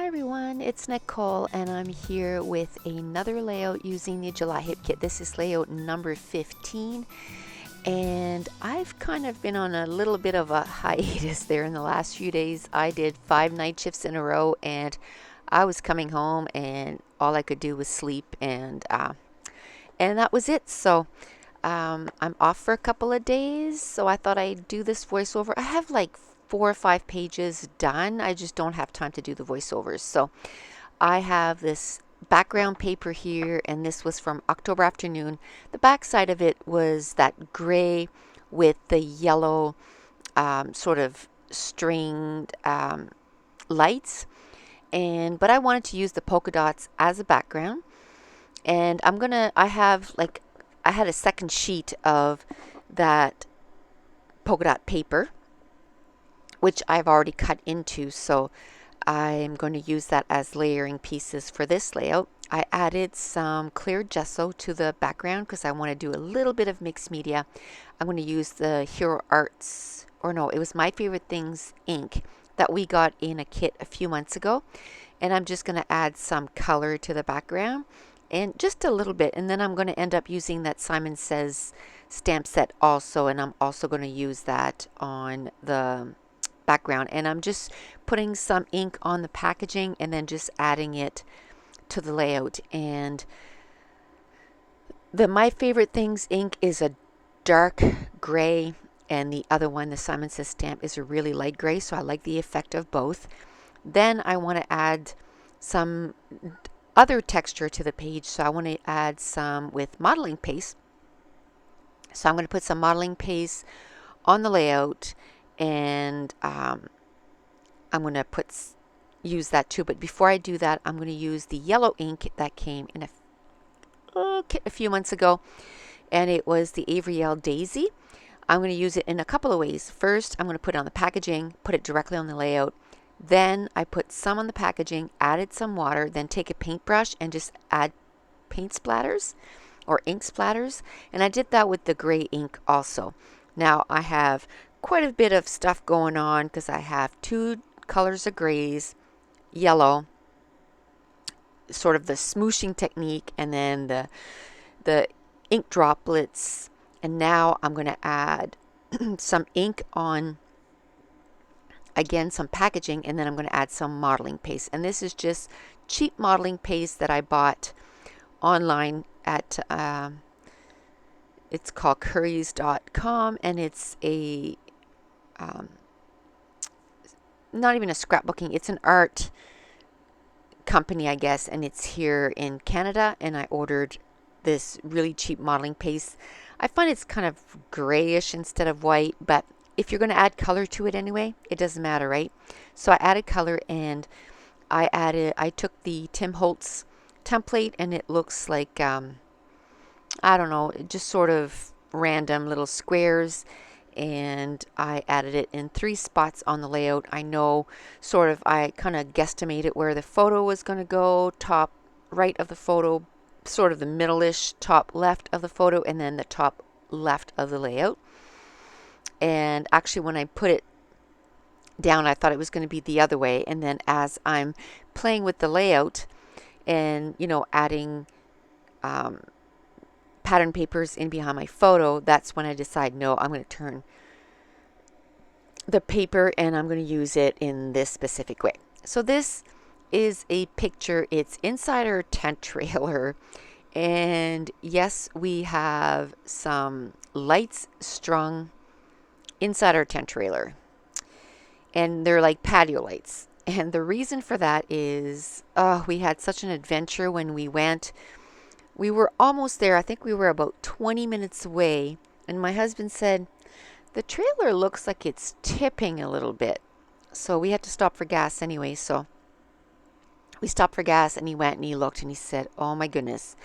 Hi everyone, it's Nicole and I'm here with another layout using the July Hip Kit. This is layout number 15 and I've kind of been on a little bit of a hiatus there in the last few days. I did 5 night shifts in a row and I was coming home and all I could do was sleep and that was it. So I'm off for a couple of days, so I thought I'd do this voiceover. I have like 4 or 5 pages done. I just don't have time to do the voiceovers. So I have this background paper here, and this was from October Afternoon. The back side of it was that gray with the yellow sort of stringed lights, but I wanted to use the polka dots as a background. And I had a second sheet of that polka dot paper, which I've already cut into, so I'm going to use that as layering pieces for this layout. I added some clear gesso to the background because I want to do a little bit of mixed media. I'm going to use the Hero Arts, or no, it was My Favorite Things ink that we got in a kit a few months ago, and I'm just going to add some color to the background and just a little bit, and then I'm going to end up using that Simon Says stamp set also, and I'm also going to use that on the background. And I'm just putting some ink on the packaging and then just adding it to the layout. And the My Favorite Things ink is a dark gray, and the other one, the Simon Says stamp, is a really light gray, so I like the effect of both. Then I want to add some other texture to the page, so I want to add some with modeling paste. So I'm going to put some modeling paste on the layout, and I'm going to use that too. But before I do that, I'm going to use the yellow ink that came in a few months ago, and it was the Avriel Daisy. I'm going to use it in a couple of ways. First, I'm going to put it on the packaging, put it directly on the layout. Then I put some on the packaging, added some water, then take a paintbrush and just add paint splatters or ink splatters. And I did that with the gray ink also. Now I have quite a bit of stuff going on because I have 2 colors of grays, yellow, sort of the smooshing technique, and then the ink droplets. And now I'm going to add some ink on, again, some packaging, and then I'm going to add some modeling paste. And this is just cheap modeling paste that I bought online at it's called currys.com, and it's a not even a scrapbooking, it's an art company, I guess, and it's here in Canada. And I ordered this really cheap modeling paste. I find it's kind of grayish instead of white, but if you're going to add color to it anyway, it doesn't matter, right? So I added color, and I took the Tim Holtz template, and it looks like, I don't know, just sort of random little squares, and I added it in 3 spots on the layout. I know I kind of guesstimated where the photo was going to go: top right of the photo, sort of the middle-ish top left of the photo, and then the top left of the layout. And actually, when I put it down, I thought it was going to be the other way. And then as I'm playing with the layout and, adding pattern papers in behind my photo, that's when I decide, no, I'm going to turn the paper and I'm going to use it in this specific way. So this is a picture. It's inside our tent trailer. And yes, we have some lights strung inside our tent trailer, and they're like patio lights. And the reason for that is we had such an adventure when we went. We were almost there. I think we were about 20 minutes away, and my husband said, the trailer looks like it's tipping a little bit. So we had to stop for gas anyway. So we stopped for gas, and he went and he looked, and he said, oh my goodness,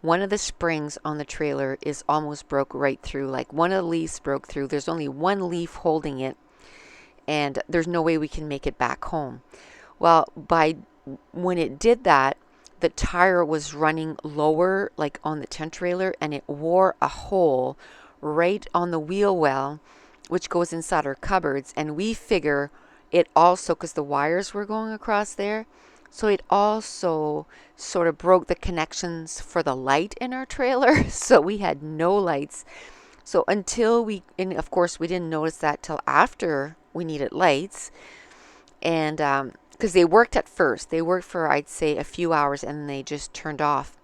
one of the springs on the trailer is almost broke right through. Like, one of the leaves broke through. There's only one leaf holding it, and there's no way we can make it back home. Well, when it did that, the tire was running lower, like on the tent trailer, and it wore a hole right on the wheel well, which goes inside our cupboards. And we figure it also, because the wires were going across there, So it also sort of broke the connections for the light in our trailer. So we had no lights. So until and of course we didn't notice that till after we needed lights. And because they worked at first, they worked for, I'd say, a few hours, and then they just turned off.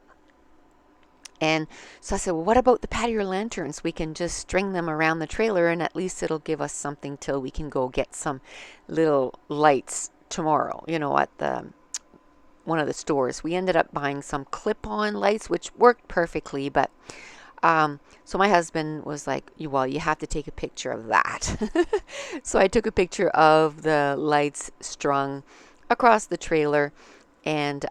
And so I said, well, what about the patio lanterns? We can just string them around the trailer, and at least it'll give us something till we can go get some little lights tomorrow, at one of the stores. We ended up buying some clip-on lights, which worked perfectly, but so my husband was like, well, you have to take a picture of that. So I took a picture of the lights strung across the trailer, and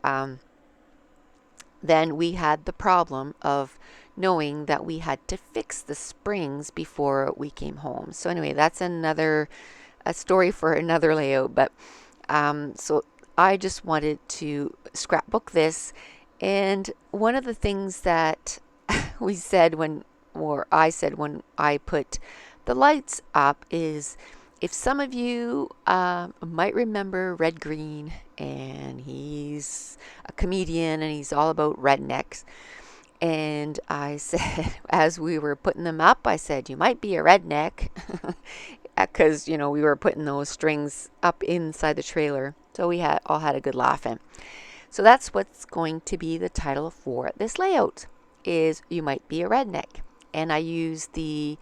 then we had the problem of knowing that we had to fix the springs before we came home. So anyway, that's a story for another layout. But so I just wanted to scrapbook this. And one of the things that I said when I put the lights up is, if some of you might remember Red Green, and he's a comedian and he's all about rednecks. And I said, as we were putting them up, I said, you might be a redneck, because, we were putting those strings up inside the trailer. So we all had a good laugh. And so that's what's going to be the title for this layout, is You Might Be a Redneck. And I used the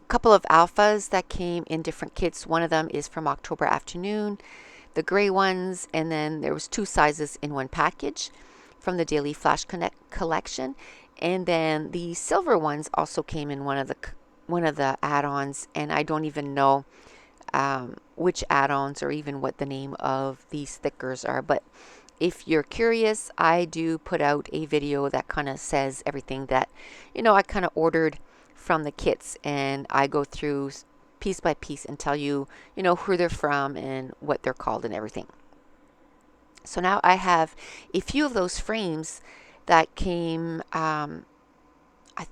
couple of alphas that came in different kits. One of them is from October Afternoon, the gray ones, and then there was 2 sizes in one package from the Daily Flash Connect collection. And then the silver ones also came in one of the add-ons, and I don't even know which add-ons or even what the name of these stickers are. But if you're curious, I do put out a video that kind of says everything that I kind of ordered from the kits, and I go through piece by piece and tell you who they're from and what they're called and everything. So now I have a few of those frames that came, I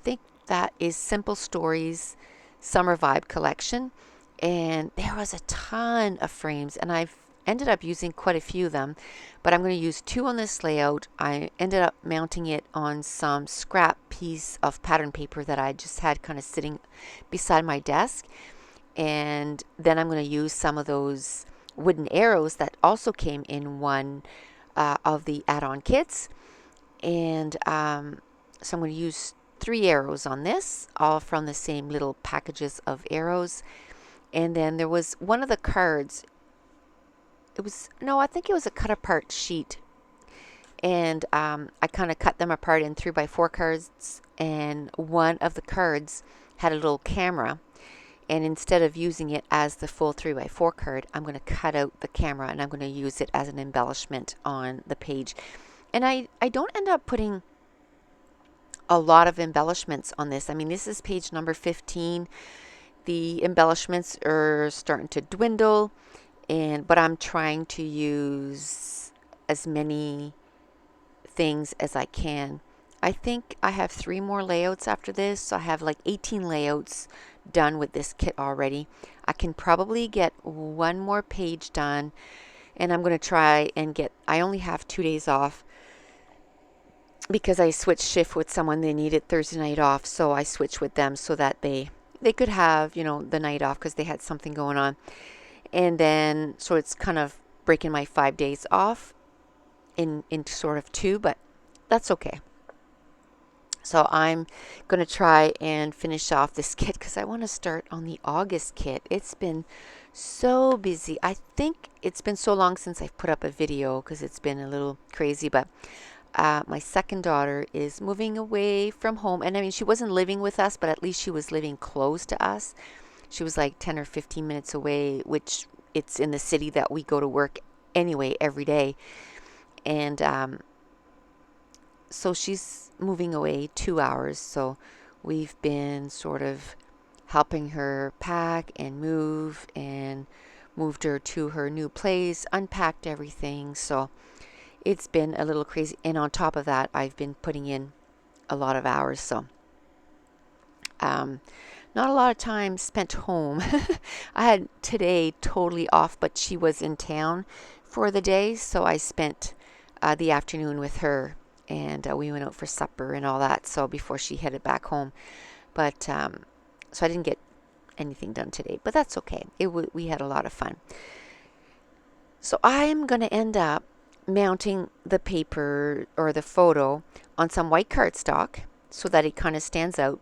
think that is Simple Stories Summer Vibe collection, and there was a ton of frames, and I've ended up using quite a few of them, but I'm going to use 2 on this layout. I ended up mounting it on some scrap piece of pattern paper that I just had kind of sitting beside my desk, and then I'm going to use some of those wooden arrows that also came in one of the add-on kits. And so I'm going to use 3 arrows on this, all from the same little packages of arrows. And then there was one of the cards, I think it was a cut apart sheet, and I kind of cut them apart in 3x4 cards, and one of the cards had a little camera, and instead of using it as the full 3x4 card, I'm going to cut out the camera and I'm going to use it as an embellishment on the page. And I don't end up putting a lot of embellishments on this. I mean, this is page number 15. The embellishments are starting to dwindle, but I'm trying to use as many things as I can. I think I have 3 more layouts after this, so I have like 18 layouts done with this kit already. I can probably get 1 more page done, and I'm going to try and I only have 2 days off because I switched shift with someone. They needed Thursday night off, so I switched with them so that they could have the night off because they had something going on. And then so it's kind of breaking my 5 days off in sort of 2, but that's okay. So I'm going to try and finish off this kit because I want to start on the August kit. It's been so busy. I think it's been so long since I've put up a video because it's been a little crazy, but my second daughter is moving away from home. And I mean, she wasn't living with us, but at least she was living close to us. She was like 10 or 15 minutes away, which it's in the city that we go to work anyway every day. And so she's moving away 2 hours. So we've been sort of helping her pack and move, and moved her to her new place, unpacked everything. So it's been a little crazy. And on top of that, I've been putting in a lot of hours. So not a lot of time spent home. I had today totally off, but she was in town for the day, so I spent the afternoon with her, and we went out for supper and all that, so before she headed back home. But so I didn't get anything done today, but that's okay. We had a lot of fun. So I'm going to end up mounting the paper or the photo on some white cardstock so that it kind of stands out.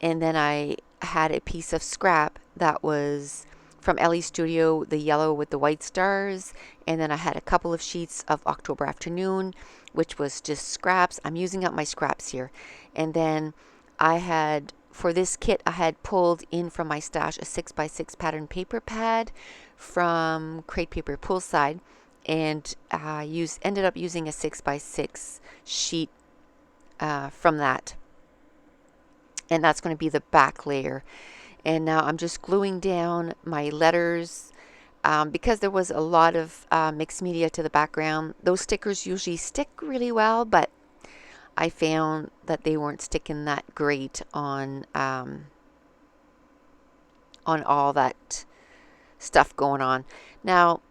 And then I had a piece of scrap that was from Ellie Studio, the yellow with the white stars. And then I had a couple of sheets of October Afternoon, which was just scraps. I'm using up my scraps here. And then I had, for this kit, I had pulled in from my stash a 6x6 pattern paper pad from Crate Paper Poolside, and ended up using a 6x6 sheet from that. And that's going to be the back layer. And now I'm just gluing down my letters because there was a lot of mixed media to the background. Those stickers usually stick really well, but I found that they weren't sticking that great on all that stuff going on. Now,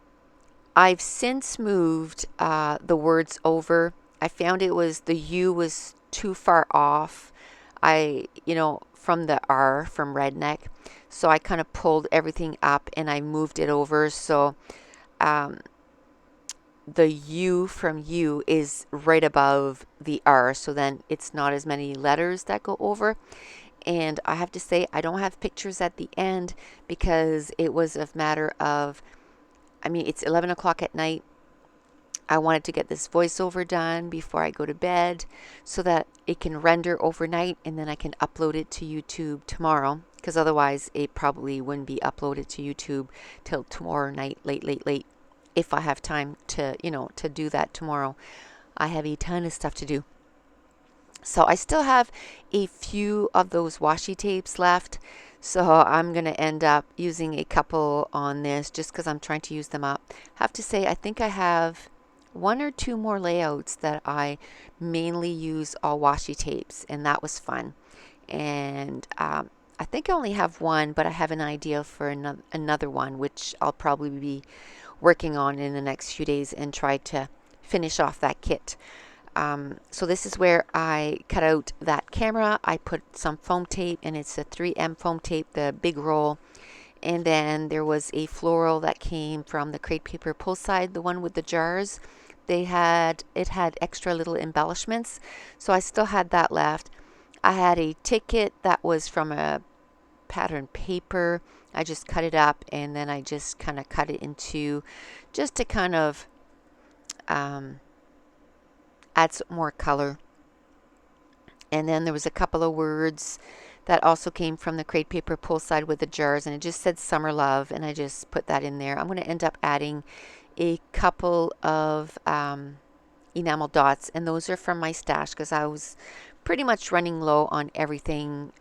I've since moved the words over. I found the U was too far off. From the R from redneck. So I kind of pulled everything up and I moved it over. So the U from U is right above the R. So then it's not as many letters that go over. And I have to say, I don't have pictures at the end because it was a matter of, it's 11 o'clock at night. I wanted to get this voiceover done before I go to bed so that it can render overnight and then I can upload it to YouTube tomorrow, because otherwise it probably wouldn't be uploaded to YouTube till tomorrow night, late, if I have time to do that tomorrow. I have a ton of stuff to do. So I still have a few of those washi tapes left. So I'm going to end up using a couple on this just because I'm trying to use them up. I have to say, I think I have one or two more layouts that I mainly use all washi tapes, and that was fun. And I think I only have one, but I have an idea for another one, which I'll probably be working on in the next few days and try to finish off that kit. So this is where I cut out that camera. I put some foam tape, and it's a 3M foam tape, the big roll. And then there was a floral that came from the Crate Paper Poolside, the one with the jars. It had extra little embellishments, so I still had that left. I had a ticket that was from a pattern paper. I just cut it up, and then I just kind of cut it into, just to kind of add some more color. And then there was a couple of words that also came from the Crate Paper Poolside with the jars, and it just said Summer Love, and I just put that in there. I'm going to end up adding a couple of enamel dots, and those are from my stash because I was pretty much running low on everything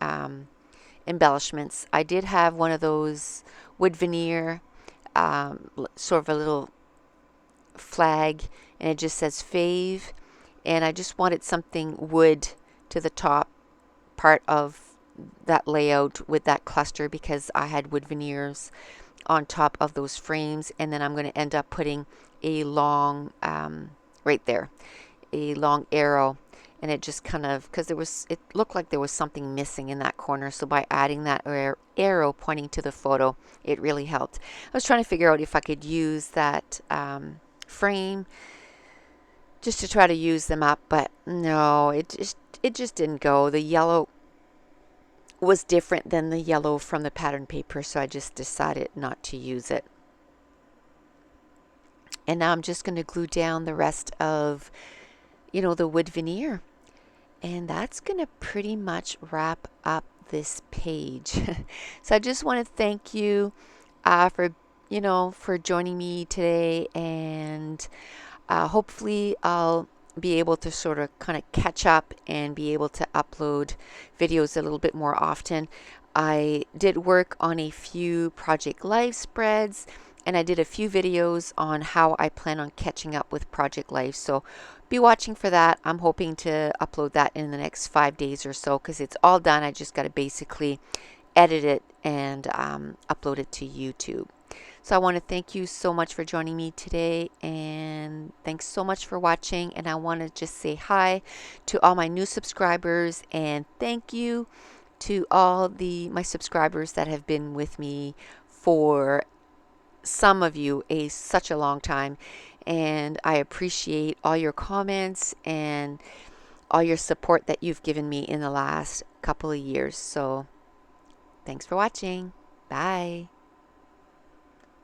embellishments. I did have one of those wood veneer, sort of a little flag, and it just says Fave, and I just wanted something wood to the top part of that layout with that cluster because I had wood veneers on top of those frames. And then I'm going to end up putting a long right there, a long arrow, and it just kind of, because it looked like there was something missing in that corner, so by adding that arrow pointing to the photo, it really helped. I was trying to figure out if I could use that frame just to try to use them up, but no, it just didn't go. The yellow was different than the yellow from the pattern paper, so I just decided not to use it. And now I'm just going to glue down the rest of, the wood veneer. And that's going to pretty much wrap up this page. So I just want to thank you for joining me today, and hopefully I'll be able to sort of kind of catch up and be able to upload videos a little bit more often. I did work on a few Project Life spreads, and I did a few videos on how I plan on catching up with Project Life, so be watching for that. I'm hoping to upload that in the next 5 days or so because it's all done. I just got to basically edit it and upload it to YouTube. So I want to thank you so much for joining me today, and thanks so much for watching. And I want to just say hi to all my new subscribers, and thank you to all my subscribers that have been with me for, some of you, such a long time. And I appreciate all your comments and all your support that you've given me in the last couple of years. So thanks for watching. Bye.